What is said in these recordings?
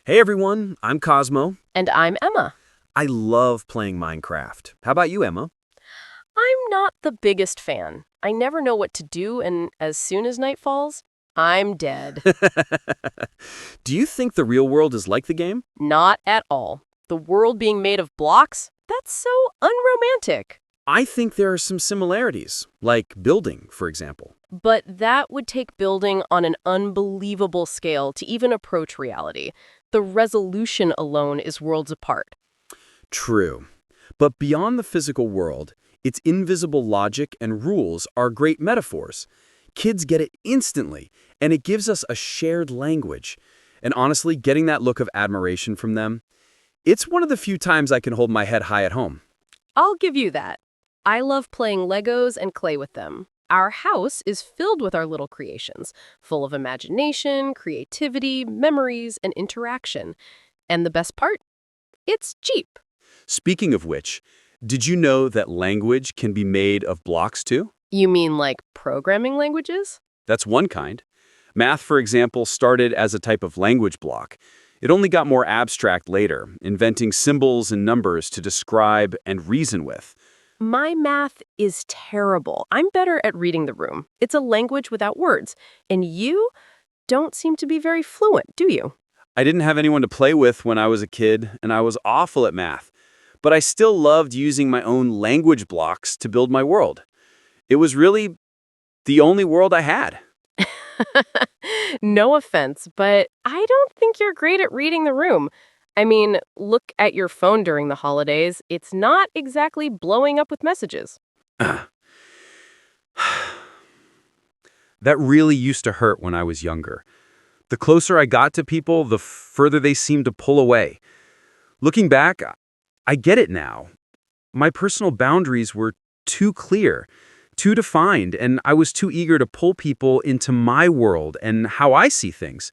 Hey everyone, I'm Cosmo. And I'm Emma. I love playing Minecraft. How about you, Emma? I'm not the biggest fan. I never know what to do, and as soon as night falls, I'm dead. Do you think the real world is like the game? Not at all. The world being made of blocks? That's so unromantic. I think there are some similarities, like building, for example. But that would take building on an unbelievable scale to even approach reality. The resolution alone is worlds apart. True. But beyond the physical world, its invisible logic and rules are great metaphors. Kids get it instantly, and it gives us a shared language. And honestly, getting that look of admiration from them, it's one of the few times I can hold my head high at home. I'll give you that. I love playing Legos and clay with them. Our house is filled with our little creations, full of imagination, creativity, memories, and interaction. And the best part? It's cheap. Speaking of which, did you know that language can be made of blocks too? You mean like programming languages? That's one kind. Math, for example, started as a type of language block. It only got more abstract later, inventing symbols and numbers to describe and reason with. My math is terrible. I'm better at reading the room. It's a language without words. And you don't seem to be very fluent, do you? I didn't have anyone to play with when I was a kid, and I was awful at math. But I still loved using my own language blocks to build my world. It was really the only world I had. No offense, but I don't think you're great at reading the room. I mean, look at your phone during the holidays. It's not exactly blowing up with messages. That really used to hurt when I was younger. The closer I got to people, the further they seemed to pull away. Looking back, I get it now. My personal boundaries were too clear, too defined, and I was too eager to pull people into my world and how I see things.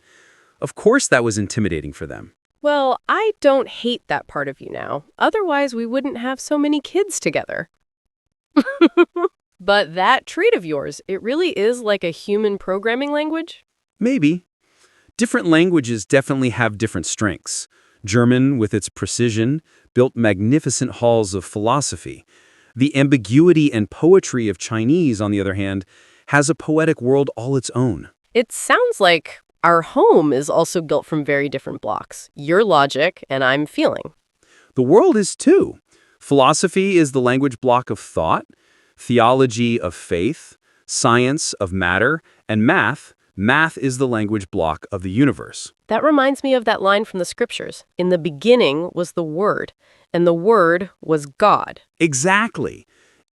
Of course that was intimidating for them. Well, I don't hate that part of you now. Otherwise, we wouldn't have so many kids together. But that trait of yours, it really is like a human programming language? Maybe. Different languages definitely have different strengths. German, with its precision, built magnificent halls of philosophy. The ambiguity and poetry of Chinese, on the other hand, has a poetic world all its own. It sounds like our home is also built from very different blocks. Your logic and I'm feeling. The world is too. Philosophy is the language block of thought, theology of faith, science of matter, and math is the language block of the universe. That reminds me of that line from the scriptures. In the beginning was the Word, and the Word was God. Exactly.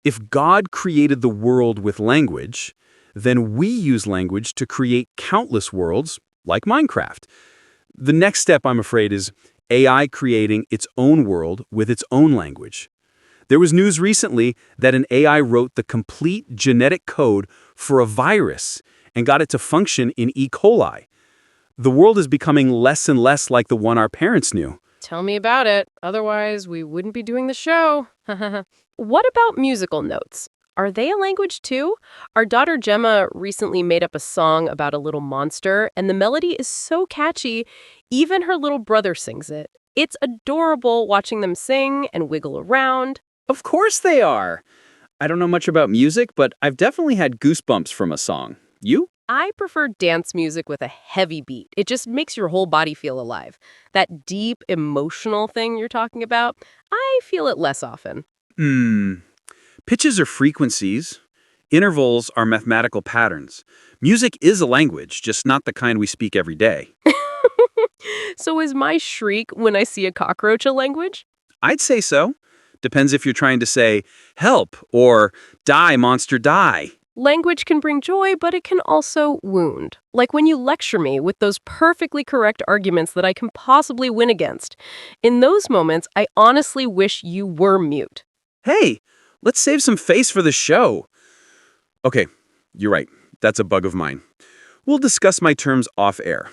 If God created the world with language, then we use language to create countless worlds, like Minecraft. The next step, I'm afraid, is AI creating its own world with its own language. There was news recently that an AI wrote the complete genetic code for a virus and got it to function in E. coli. The world is becoming less and less like the one our parents knew. Tell me about it. Otherwise, we wouldn't be doing the show. What about musical notes? Are they a language too? Our daughter Gemma recently made up a song about a little monster, and the melody is so catchy, even her little brother sings it. It's adorable watching them sing and wiggle around. Of course they are. I don't know much about music, but I've definitely had goosebumps from a song. You? I prefer dance music with a heavy beat. It just makes your whole body feel alive. That deep, emotional thing you're talking about, I feel it less often. Pitches are frequencies. Intervals are mathematical patterns. Music is a language, just not the kind we speak every day. So is my shriek when I see a cockroach a language? I'd say so. Depends if you're trying to say, help, or die, monster, die. Language can bring joy, but it can also wound. Like when you lecture me with those perfectly correct arguments that I can possibly win against. In those moments, I honestly wish you were mute. Hey, let's save some face for the show. Okay, you're right. That's a bug of mine. We'll discuss my terms off air.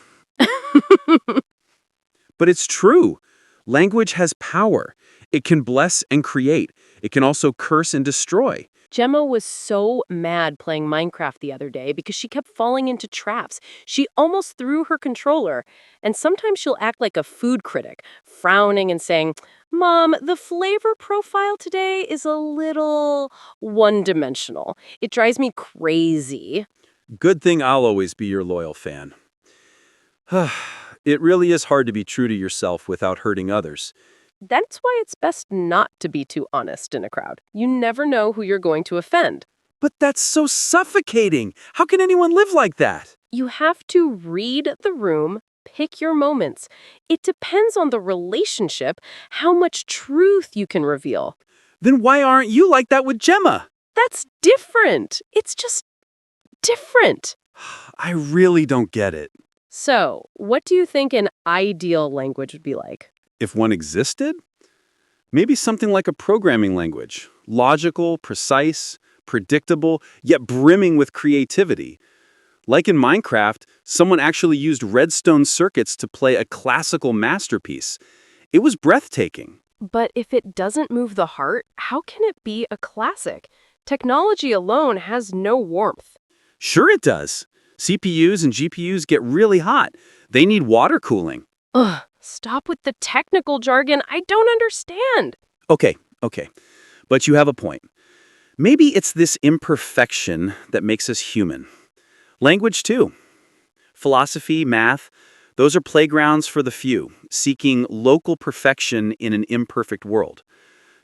But it's true. Language has power, It can bless and create. It can also curse and destroy. Gemma was so mad playing Minecraft the other day because she kept falling into traps. She almost threw her controller. And sometimes she'll act like a food critic, frowning and saying, "Mom, the flavor profile today is a little one-dimensional. It drives me crazy." Good thing I'll always be your loyal fan. It really is hard to be true to yourself without hurting others. That's why it's best not to be too honest in a crowd. You never know who you're going to offend. But that's so suffocating. How can anyone live like that? You have to read the room, pick your moments. It depends on the relationship, how much truth you can reveal. Then why aren't you like that with Gemma? That's different. It's just different. I really don't get it. So, what do you think an ideal language would be like? If one existed? Maybe something like a programming language. Logical, precise, predictable, yet brimming with creativity. Like in Minecraft, someone actually used redstone circuits to play a classical masterpiece. It was breathtaking. But if it doesn't move the heart, how can it be a classic? Technology alone has no warmth. Sure it does. CPUs and GPUs get really hot. They need water cooling. Ugh, stop with the technical jargon. I don't understand. Okay. But you have a point. Maybe it's this imperfection that makes us human. Language, too. Philosophy, math, those are playgrounds for the few, seeking local perfection in an imperfect world.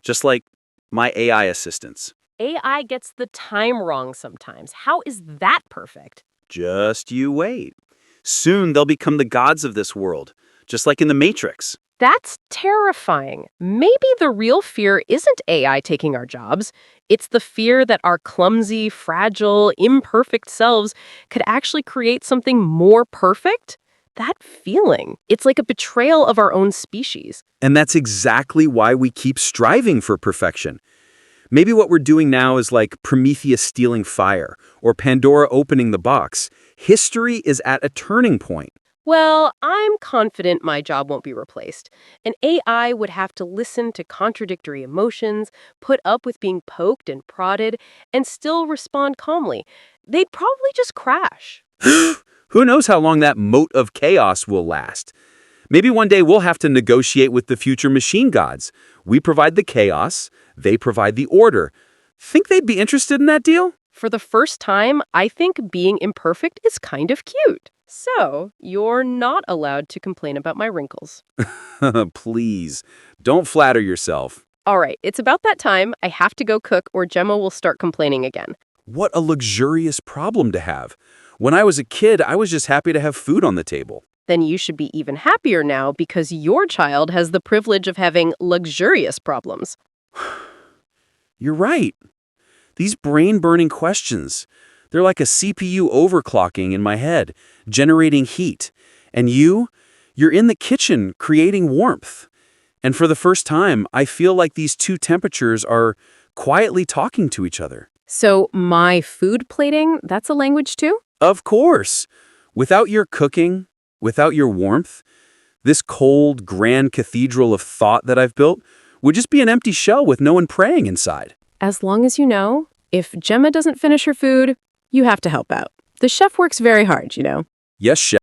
Just like my AI assistants. AI gets the time wrong sometimes. How is that perfect? Just you wait. Soon they'll become the gods of this world, just like in The Matrix. That's terrifying. Maybe the real fear isn't AI taking our jobs. It's the fear that our clumsy, fragile, imperfect selves could actually create something more perfect. That feeling, it's like a betrayal of our own species. And that's exactly why we keep striving for perfection. Maybe what we're doing now is like Prometheus stealing fire, or Pandora opening the box. History is at a turning point. Well, I'm confident my job won't be replaced. An AI would have to listen to contradictory emotions, put up with being poked and prodded, and still respond calmly. They'd probably just crash. Who knows how long that moat of chaos will last? Maybe one day we'll have to negotiate with the future machine gods. We provide the chaos, they provide the order. Think they'd be interested in that deal? For the first time, I think being imperfect is kind of cute. So, you're not allowed to complain about my wrinkles. Please, don't flatter yourself. All right, it's about that time. I have to go cook or Gemma will start complaining again. What a luxurious problem to have. When I was a kid, I was just happy to have food on the table. Then you should be even happier now because your child has the privilege of having luxurious problems. You're right. These brain-burning questions, they're like a CPU overclocking in my head, generating heat. And you're in the kitchen creating warmth. And for the first time, I feel like these two temperatures are quietly talking to each other. So my food plating, that's a language too? Of course. Without your cooking, without your warmth, this cold, grand cathedral of thought that I've built would just be an empty shell with no one praying inside. As long as you know, if Gemma doesn't finish her food, you have to help out. The chef works very hard, you know. Yes, chef.